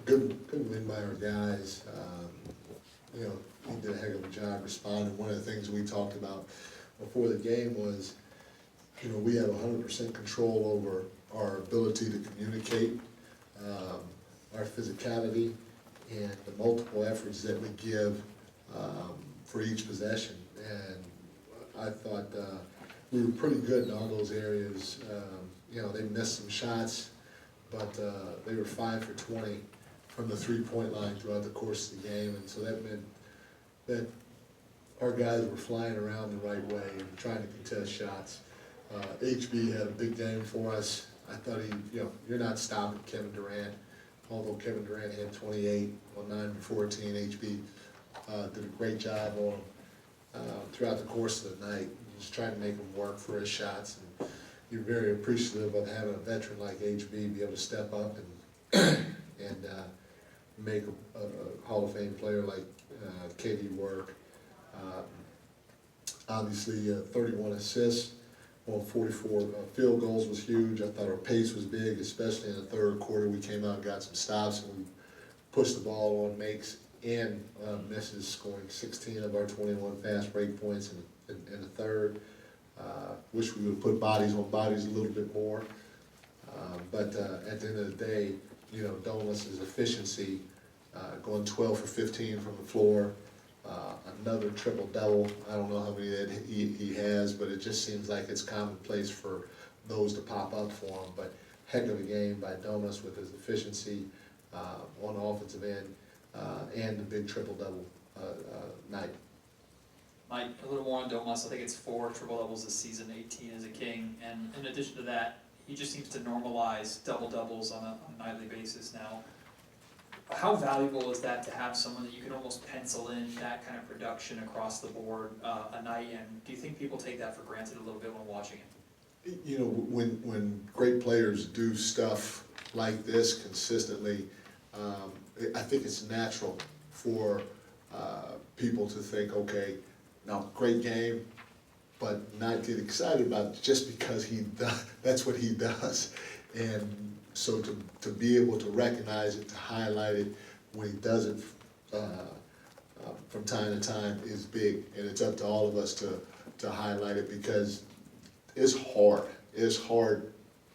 good win by our guys. You know, he did a heck of a job responding. One of the things we talked about before the game was, you know, we have 100% control over our ability to communicate, our physicality, and the multiple efforts that we give for each possession. And I thought we were pretty good in all those areas. You know, they missed some shots, but they were 5 for 20 from the three-point line throughout the course of the game, and so that meant that our guys were flying around the right way and trying to contest shots. HB had a big game for us. I thought you know, you're not stopping Kevin Durant, although Kevin Durant had 28 on 9 for 14. HB did a great job on him throughout the course of the night, just trying to make him work for his shots. And you're very appreciative of having a veteran like HB be able to step up and make a Hall of Fame player like KD work. Obviously, 31 assists on 44 field goals was huge. I thought our pace was big, especially in the third quarter. We came out and got some stops, and we pushed the ball on makes and misses, scoring 16 of our 21 fast break points in the third. Wish we would have put bodies on bodies a little bit more. But at the end of the day, you know, Domus's efficiency, going 12 for 15 from the floor, another triple-double. I don't know how many that he has, but it just seems like it's commonplace for those to pop up for him. But heck of a game by Domus with his efficiency on the offensive end and the big triple-double night. Mike, a little more on Domas. I think it's 4 triple-doubles this season, 18 as a King. And in addition to that, he just seems to normalize double-doubles on a nightly basis now. How valuable is that to have someone that you can almost pencil in that kind of production across the board a night? And do you think people take that for granted a little bit when watching him? You know, when great players do stuff like this consistently, I think it's natural for people to think, okay, now great game, but not get excited about it just because that's what he does. And so to be able to recognize it, to highlight it when he does it from time to time is big, and it's up to all of us to highlight it, because it's hard. It's hard.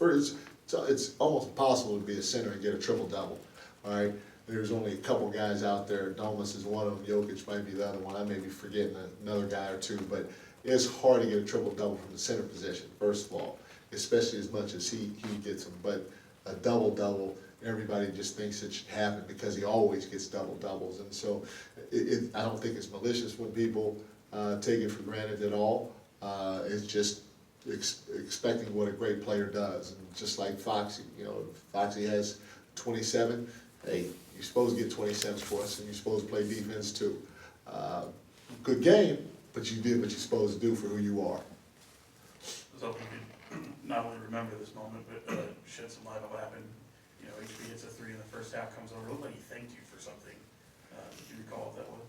It's almost impossible to be a center and get a triple-double, all right? There's only a couple guys out there. Domus is one of them. Jokic might be the other one. I may be forgetting another guy or two, but it's hard to get a triple-double from the center position, first of all, especially as much as he gets them. But a double-double, everybody just thinks it should happen because he always gets double-doubles. And so I don't think it's malicious when people take it for granted at all. It's just expecting what a great player does. And just like Foxy, you know, if Foxy has 27, hey, you're supposed to get 27 for us, and you're supposed to play defense too. Good game, but you did what you're supposed to do for who you are. I was hoping you could not only remember this moment, but shed some light on what happened. You know, HB hits a 3 in the first half, comes over, looked like he thanked you for something. Did you recall what that was?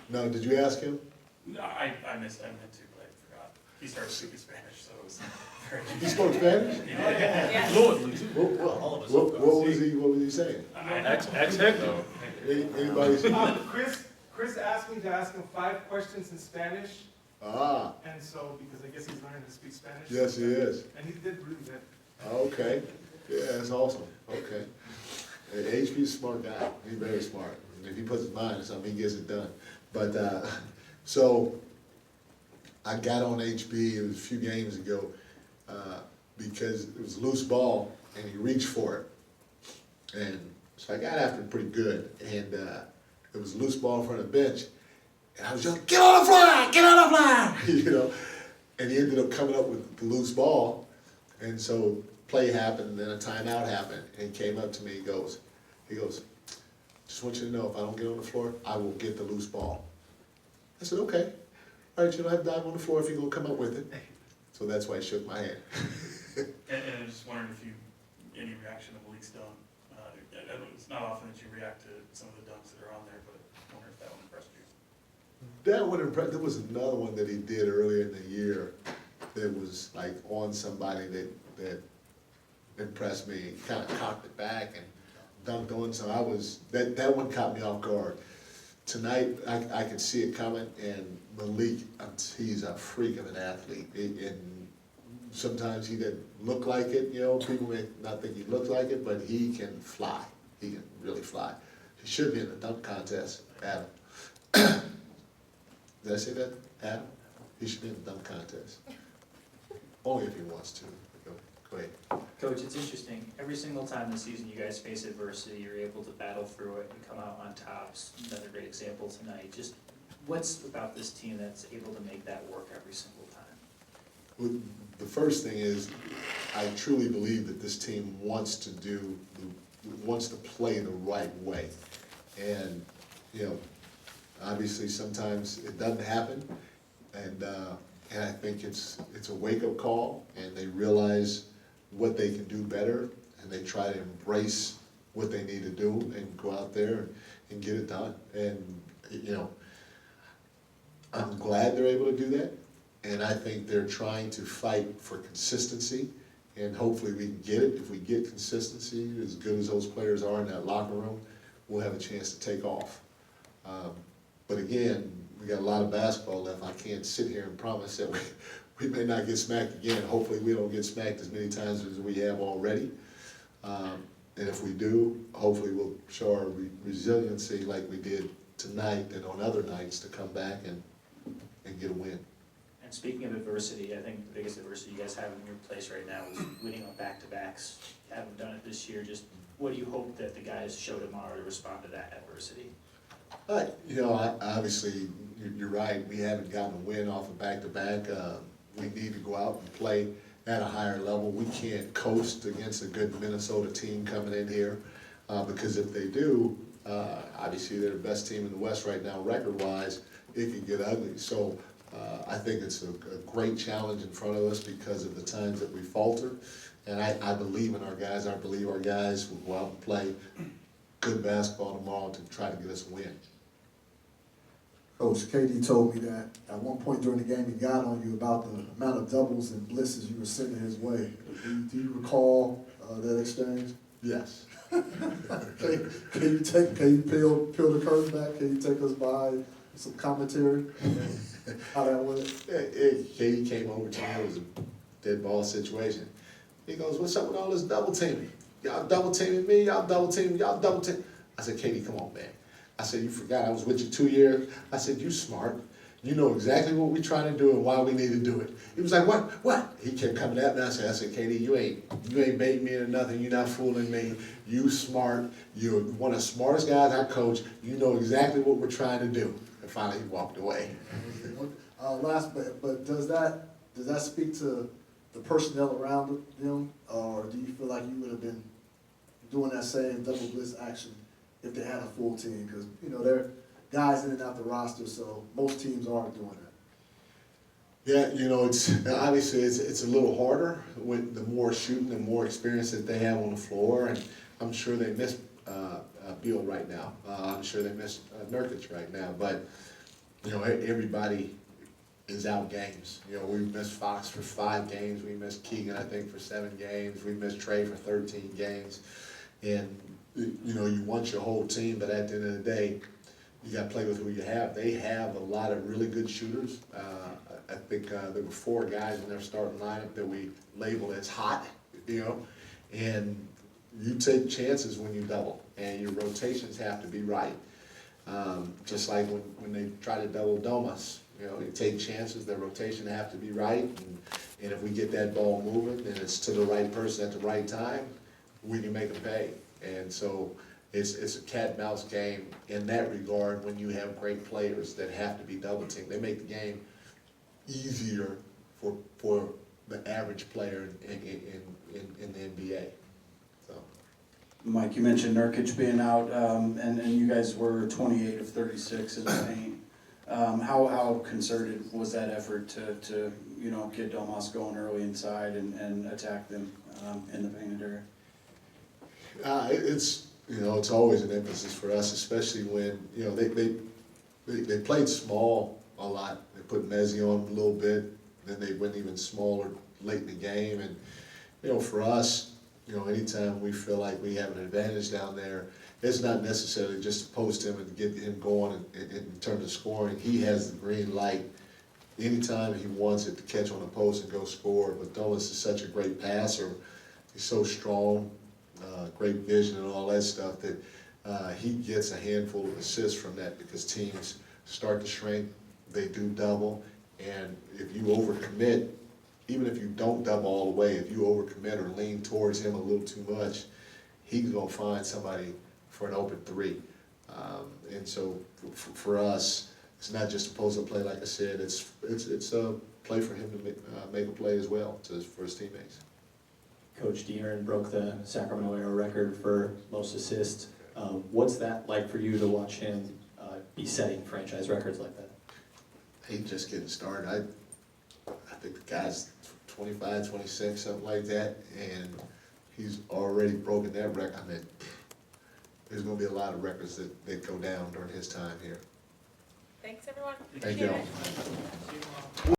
No, did you ask him? No, I meant to, but I forgot. He started speaking Spanish, so it was very He spoke Spanish? Yeah. Fluently too. What was he saying? Ex-Hector. Anybody? Chris asked me to ask him 5 questions in Spanish, Ah, and so, because I guess he's learning to speak Spanish. yes, he is. And he did really good. Okay, yeah, that's awesome, okay. HB's a smart guy, he's very smart. If he puts his mind to something, he gets it done. But, so, I got on HB, it was a few games ago, because it was a loose ball, and he reached for it. And so I got after it pretty good, and it was a loose ball in front of the bench, and I was yelling, "Get on the fly! Get on the fly!" You know, and he ended up coming up with the loose ball, and so play happened, and then a timeout happened, and he came up to me, he goes, "Just want you to know, if I don't get on the floor, I will get the loose ball." I said, "Okay, all right, you don't have to dive on the floor if you're gonna come up with it." So that's why I shook my hand. And I was just wondering if any reaction to Malik's dunk. It's not often that you react to some of the dunks that are on there, but I wonder if that one impressed you. That one impressed. There was another one that he did earlier in the year that was like on somebody that impressed me. He kind of cocked it back and dunked on, so that one caught me off guard. Tonight, I could see it coming, and Malik, he's a freak of an athlete. And sometimes he doesn't look like it, people may not think he looks like it, but he can fly. He can really fly. He should be in the dunk contest, Adam. Did I say that, Adam? He should be in the dunk contest. Only if he wants to. Go ahead. Coach, it's interesting. Every single time this season you guys face adversity, you're able to battle through it and come out on top. Another great example tonight. Just what's about this team that's able to make that work every single time? Well, the first thing is, I truly believe that this team wants to play the right way. And, obviously sometimes it doesn't happen. And I think it's a wake-up call, and they realize what they can do better, and they try to embrace what they need to do and go out there and get it done. And, I'm glad they're able to do that, and I think they're trying to fight for consistency, and hopefully we can get it. If we get consistency, as good as those players are in that locker room, we'll have a chance to take off. But again, we got a lot of basketball left. I can't sit here and promise that we may not get smacked again. Hopefully we don't get smacked as many times as we have already. And if we do, hopefully we'll show our resiliency like we did tonight and on other nights to come back and get a win. And speaking of adversity, I think the biggest adversity you guys have in your place right now is winning on back-to-backs. You haven't done it this year. Just what do you hope that the guys show tomorrow to respond to that adversity? Obviously, you're right. We haven't gotten a win off of back-to-back. We need to go out and play at a higher level. We can't coast against a good Minnesota team coming in here, because if they do, obviously they're the best team in the West right now, record-wise. It can get ugly. So I think it's a great challenge in front of us because of the times that we falter. And I believe in our guys. I believe our guys will go out and play good basketball tomorrow to try to get us a win. Coach, KD told me that at one point during the game he got on you about the amount of doubles and blitzes you were sending his way. Do you recall that exchange? Yes. Can you peel the curtain back? Can you take us by some commentary? How that went? KD came over to me. It was a dead ball situation. He goes, "What's up with all this double teaming? Y'all double teaming me, y'all double teaming, y'all double teaming." I said, "KD, come on, man." I said, "You forgot I was with you 2 years." I said, "You smart. You know exactly what we're trying to do and why we need to do it." He was like, "What?" He kept coming at me. I said, "KD, you ain't baiting me into nothing. You're not fooling me. You smart. You're one of the smartest guys I coach. You know exactly what we're trying to do." And finally, he walked away. But does that speak to the personnel around them, or do you feel like you would have been doing that same double blitz action if they had a full team? Because they're guys in and out the roster, so most teams aren't doing that. Yeah, it's obviously it's a little harder with the more shooting and more experience that they have on the floor, and I'm sure they miss Beal right now. I'm sure they miss Nurkic right now, but everybody is out games. We missed Fox for 5 games. We missed Keegan, I think, for 7 games. We missed Trey for 13 games. And, you want your whole team, but at the end of the day, you got to play with who you have. They have a lot of really good shooters. I think there were 4 guys in their starting lineup that we labeled as hot, and you take chances when you double, and your rotations have to be right. Just like when they try to double Domas. You take chances, their rotation have to be right, and if we get that ball moving and it's to the right person at the right time, we can make them pay. And so it's a cat and mouse game in that regard when you have great players that have to be double teamed. They make the game easier for the average player in the NBA. So. Mike, you mentioned Nurkic being out, and you guys were 28 of 36 in the paint. How concerted was that effort to get Domas going early inside and attack them in the painted area? It's always an emphasis for us, especially when they played small a lot. They put Mezzi on them a little bit, then they went even smaller late in the game, and for us, you know, anytime we feel like we have an advantage down there, it's not necessarily just to post him and get him going in terms of scoring. He has the green light anytime he wants it to catch on the post and go score. But Douglas is such a great passer. He's so strong, great vision and all that stuff that he gets a handful of assists from that because teams start to shrink, they do double, and if you overcommit, even if you don't double all the way, if you overcommit or lean towards him a little too much, he's gonna find somebody for an open three. And so for us, it's not just a post-up play, like I said, it's a play for him to make a play as well for his teammates. Coach De'Aaron broke the Sacramento-era record for most assists. What's that like for you to watch him be setting franchise records like that? He's just getting started. I think the guy's 25, 26, something like that, and he's already broken that record. I mean, there's gonna be a lot of records that go down during his time here. Thanks, everyone. Thank you all. Appreciate it.